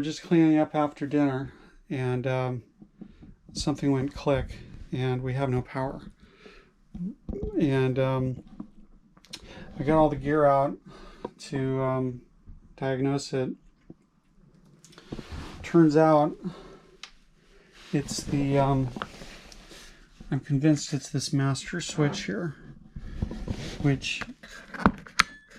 were just cleaning up after dinner, and something went click, and we have no power. And I got all the gear out to diagnose it. Turns out it's the I'm convinced it's this master switch here, which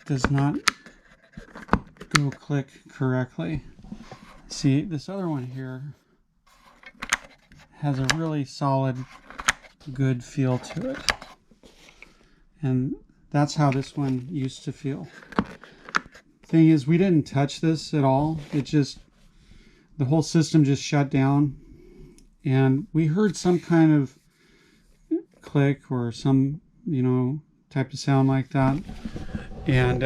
does not go click correctly. See, this other one here has a really solid, good feel to it, and that's how this one used to feel. Thing is, we didn't touch this at all. It just, the whole system just shut down, and we heard some kind of click or some, you know, type of sound like that, and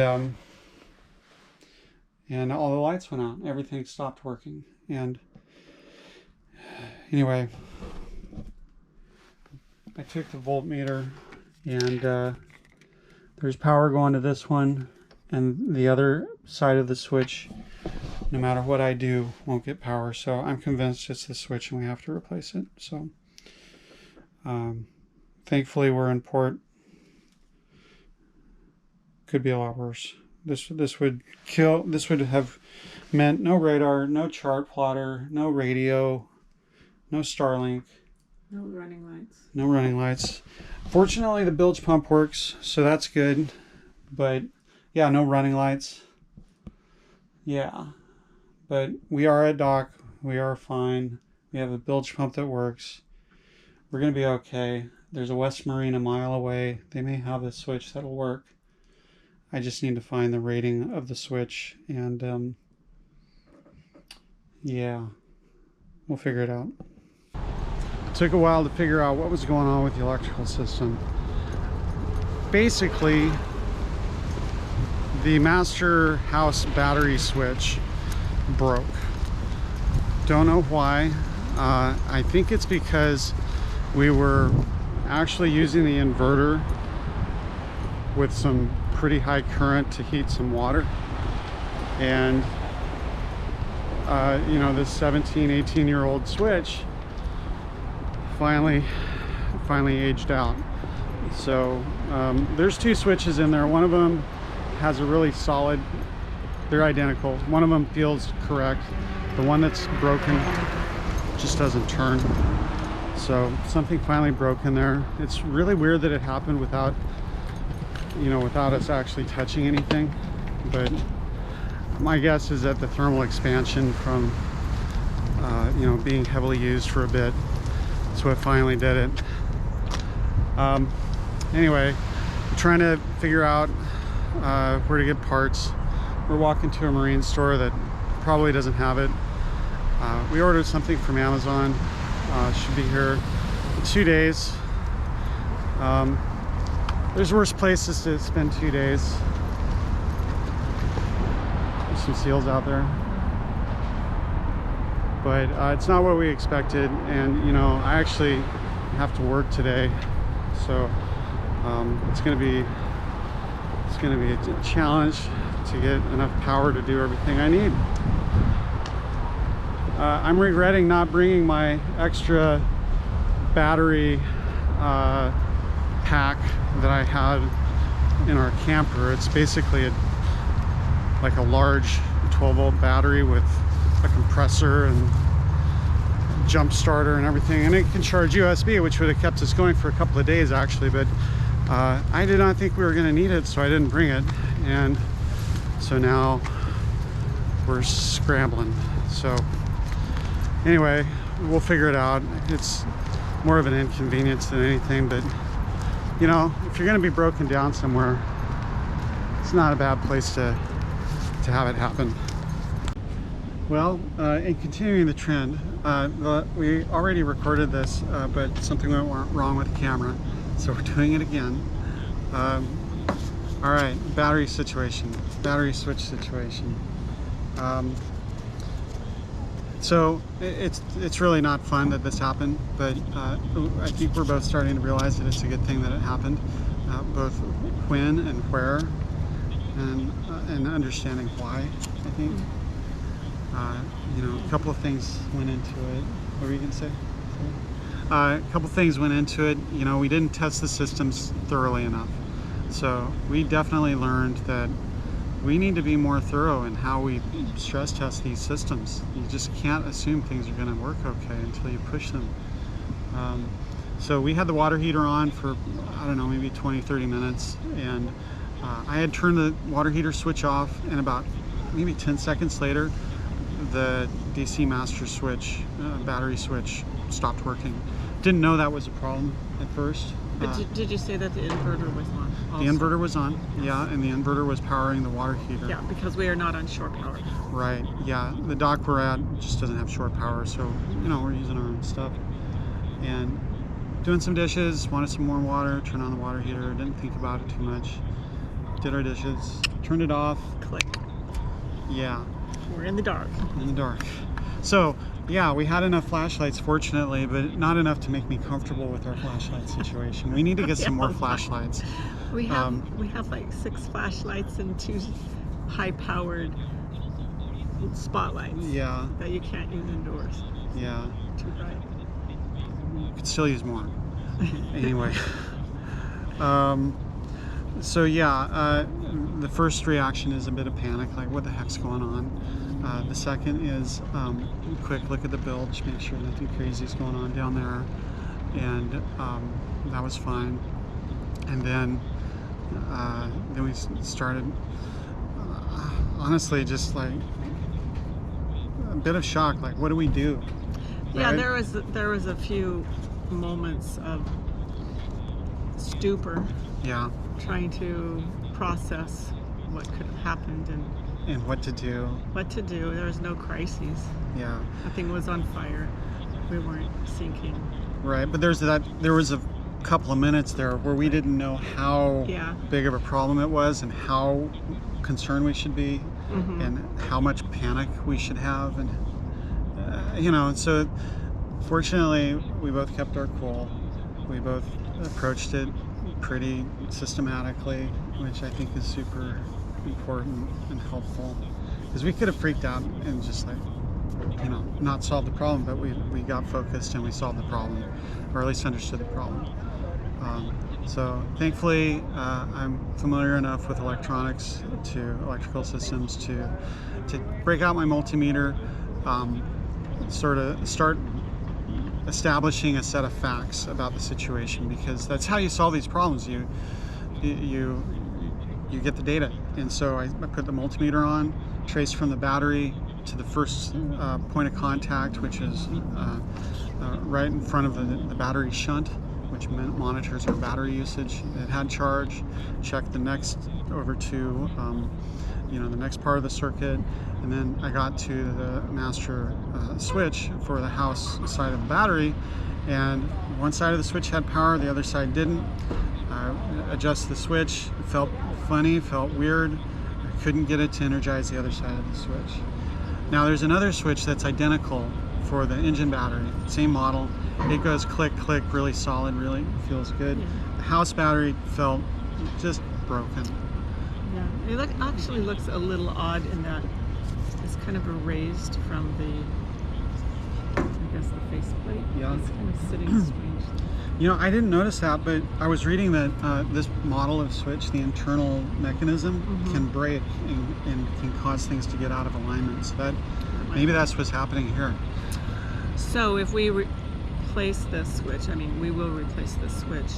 all the lights went out. Everything stopped working. And anyway, I took the voltmeter, and there's power going to this one, and the other side of the switch, no matter what I do, won't get power. So I'm convinced it's the switch and we have to replace it. So thankfully we're in port. Could be a lot worse. This would have meant no radar, no chart plotter, no radio, no Starlink. No running lights. No running lights. Fortunately, the bilge pump works, so that's good. But yeah, no running lights. Yeah. But we are at dock. We are fine. We have a bilge pump that works. We're going to be okay. There's a West Marine a mile away. They may have a switch that'll work. I just need to find the rating of the switch, and yeah, we'll figure it out. It took a while to figure out what was going on with the electrical system. Basically, the master house battery switch broke. Don't know why. I think it's because we were actually using the inverter with some pretty high current to heat some water, and you know, this 18-year-old switch finally aged out. So there's two switches in there. One of them has a really solid, they're identical. One of them feels correct. The one that's broken just doesn't turn. So something finally broke in there. It's really weird that it happened without us actually touching anything, but my guess is that the thermal expansion from you know, being heavily used for a bit, that's what finally did it. Anyway, I'm trying to figure out where to get parts. We're walking to a marine store that probably doesn't have it. We ordered something from Amazon. Should be here in 2 days. There's worse places to spend 2 days. There's some seals out there. But it's not what we expected, and you know, I actually have to work today, so it's gonna be a challenge to get enough power to do everything I need. I'm regretting not bringing my extra battery pack that I had in our camper. It's basically like a large 12-volt battery with a compressor and jump starter and everything, and it can charge USB, which would have kept us going for a couple of days actually, but I did not think we were going to need it, so I didn't bring it, and so now we're scrambling. So anyway, we'll figure it out. It's more of an inconvenience than anything, but you know, if you're going to be broken down somewhere, it's not a bad place to have it happen. Well, in continuing the trend, we already recorded this, but something went wrong with the camera, so we're doing it again. All right, battery switch situation. So it's really not fun that this happened, but I think we're both starting to realize that it's a good thing that it happened, both when and where, and understanding why, I think. You know, a couple of things went into it. What were you going to say? A couple things went into it. You know, we didn't test the systems thoroughly enough. So we definitely learned that we need to be more thorough in how we stress test these systems. You just can't assume things are going to work okay until you push them. So we had the water heater on for, I don't know, maybe 20-30 minutes, and I had turned the water heater switch off, and about maybe 10 seconds later the DC master switch, battery switch, stopped working. Didn't know that was a problem at first. But did you say that the inverter was on? The inverter was on, yeah, and the inverter was powering the water heater. Yeah, because we are not on shore power. Right, yeah. The dock we're at just doesn't have shore power, so, you know, we're using our own stuff. And doing some dishes, wanted some warm water, turned on the water heater, didn't think about it too much. Did our dishes, turned it off. Click. Yeah. We're in the dark. In the dark. So, yeah, we had enough flashlights, fortunately, but not enough to make me comfortable with our flashlight situation. We need to get some more flashlights. We have like 6 flashlights and 2 high-powered spotlights. Yeah. That you can't use indoors. Yeah. Too bright. Could still use more. Anyway. So yeah, the first reaction is a bit of panic, like what the heck's going on? The second is quick look at the bilge, make sure nothing crazy is going on down there, and that was fine. And then we started, honestly, just like a bit of shock, like what do we do? Yeah, Right? there was a few moments of stupor, Yeah, trying to process what could have happened and and what to do. what to do. There was no crises. Yeah, Nothing was on fire. We weren't sinking. right. But there was a couple of minutes there where we didn't know how Yeah. big of a problem it was and how concerned we should be Mhm. and how much panic we should have, and you know, so fortunately we both kept our cool. We both approached it pretty systematically, which I think is super important and helpful, because we could have freaked out and just like, you know, not solved the problem, but we got focused and we solved the problem, or at least understood the problem. So thankfully I'm familiar enough with electronics, to electrical systems, to break out my multimeter, sort of start establishing a set of facts about the situation, because that's how you solve these problems. You get the data. And so I put the multimeter on, traced from the battery to the first point of contact, which is right in front of the battery shunt, which monitors our battery usage. It had charge. Checked the next over to you know, the next part of the circuit, and then I got to the master switch for the house side of the battery, and one side of the switch had power, the other side didn't. I adjusted the switch. It felt funny, felt weird. I couldn't get it to energize the other side of the switch. Now there's another switch that's identical for the engine battery, same model. It goes click, click, really solid, really feels good. The house battery felt just broken. Yeah, it actually looks a little odd in that it's kind of erased from the, I guess, the faceplate. Yeah. It's kind of sitting strangely. You know, I didn't notice that, but I was reading that this model of switch, the internal mechanism, can break and can cause things to get out of alignment. So that maybe that's what's happening here. So if we replace this switch, I mean, we will replace this switch.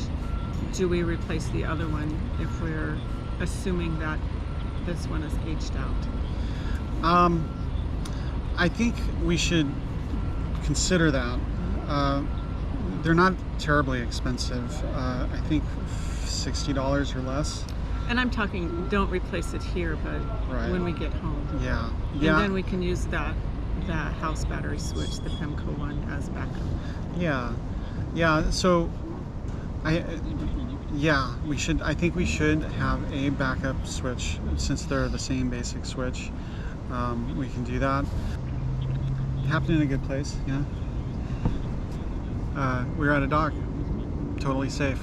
Do we replace the other one if we're assuming that this one is aged out? I think we should consider that. They're not terribly expensive. I think $60 or less. And I'm talking, don't replace it here, but Right. when we get home. Yeah. And Yeah. then we can use that house battery switch, the PEMCO one, as backup. Yeah. Yeah. So we should. I think we should have a backup switch, since they're the same basic switch. We can do that. It happened in a good place. Yeah. We were at a dock, totally safe.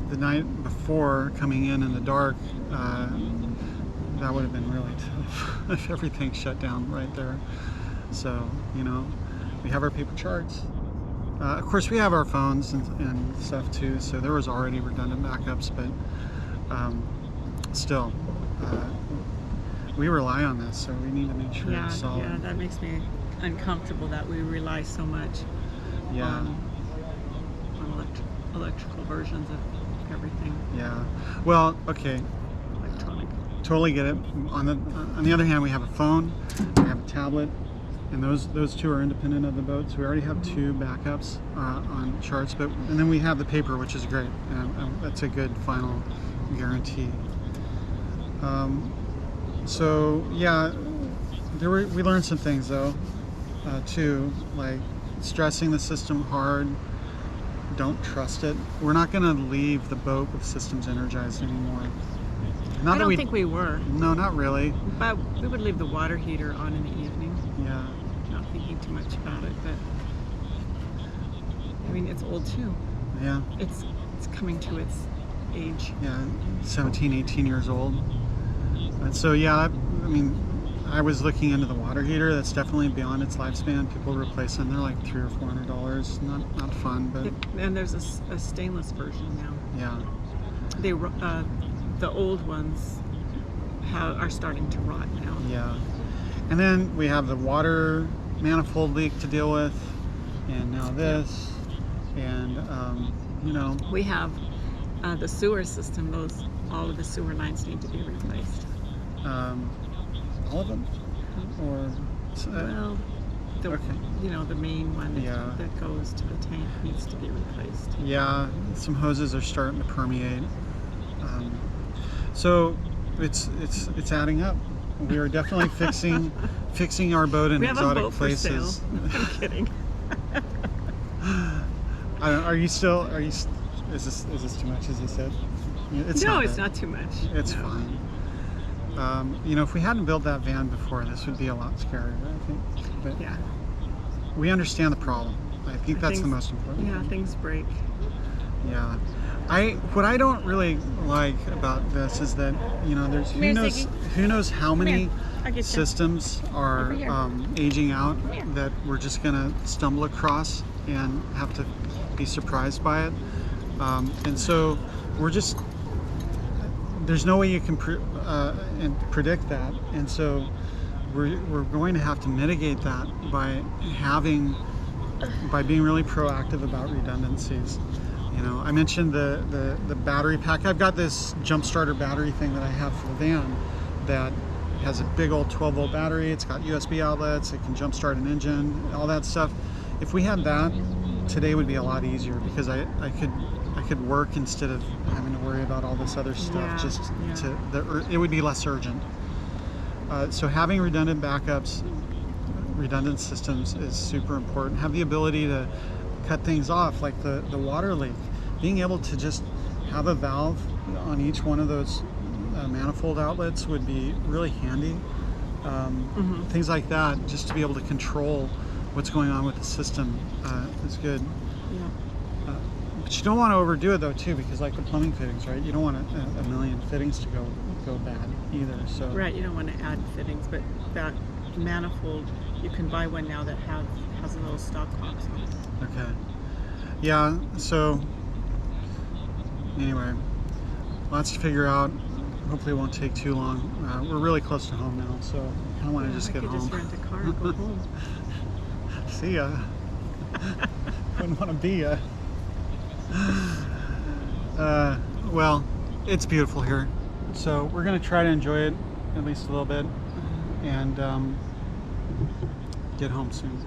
The night before, coming in the dark, that would have been really tough if everything shut down right there. So, you know, we have our paper charts. Of course, we have our phones and stuff too, so there was already redundant backups, but still, we rely on this, so we need to make sure Yeah, it's solid. yeah, that makes me uncomfortable that we rely so much Yeah. on electrical versions of everything Yeah. Well, okay, electronic. totally get it. On the other hand, we have a phone, we have a tablet, and those two are independent of the boat. So we already have two backups on charts, and then we have the paper, which is great. That's a good final guarantee. So yeah, we learned some things though, too, like stressing the system hard. Don't trust it. We're not going to leave the boat with systems energized anymore. Not I that don't think we were, No, not really. but we would leave the water heater on in the evening, Yeah. not thinking too much about it. But I mean, it's old too. Yeah. It's coming to its age. Yeah. 17, 18 years old. And so yeah, I mean, I was looking into the water heater. That's definitely beyond its lifespan. People replace them. They're like $300 or $400. Not fun, but And there's a stainless version now. yeah. The old ones are starting to rot now. Yeah. And then we have the water manifold leak to deal with, and now this, and you know. We have the sewer system. All of the sewer lines need to be replaced. All of them, or Well, okay. you know, the main one Yeah. that goes to the tank needs to be replaced. Yeah, some hoses are starting to permeate. So it's adding up. We are definitely fixing our boat in We have a exotic boat for places. sale. I'm kidding. Are you still? Is this too much? As you said, it's No, not it's bad. not too much. It's No. fine. You know, if we hadn't built that van before, this would be a lot scarier, I think. But Yeah. we understand the problem. I think that's the Things- most important. Yeah, things break. Yeah. What I don't really like about this is that, you know, there's Come here, Ziggy. who knows how Come many here. I'll get you. systems are Over here. aging out Come here. that we're just gonna stumble across and have to be surprised by it. And so there's no way you can predict that, and so we're going to have to mitigate that by being really proactive about redundancies. You know, I mentioned the battery pack. I've got this jump starter battery thing that I have for the van that has a big old 12-volt battery. It's got USB outlets. It can jump start an engine, all that stuff. If we had that, today would be a lot easier because I could work instead of having to worry about all this other stuff. It would be less urgent. So having redundant backups, redundant systems is super important. Have the ability to cut things off, like the water leak. Being able to just have a valve on each one of those manifold outlets would be really handy. Things like that, just to be able to control what's going on with the system is good. Yeah. But you don't want to overdo it though too, because like the plumbing fittings, right? You don't want a million fittings to go bad either. So Right, you don't want to add fittings, but that manifold, you can buy one now that has a little stop box on it. okay, yeah. So anyway, lots to figure out. Hopefully, it won't take too long. We're really close to home now, so I kind of want to just get I could home. just rent a car and go home. See ya. Wouldn't want to be ya. Well, it's beautiful here, so we're gonna try to enjoy it at least a little bit, and get home soon.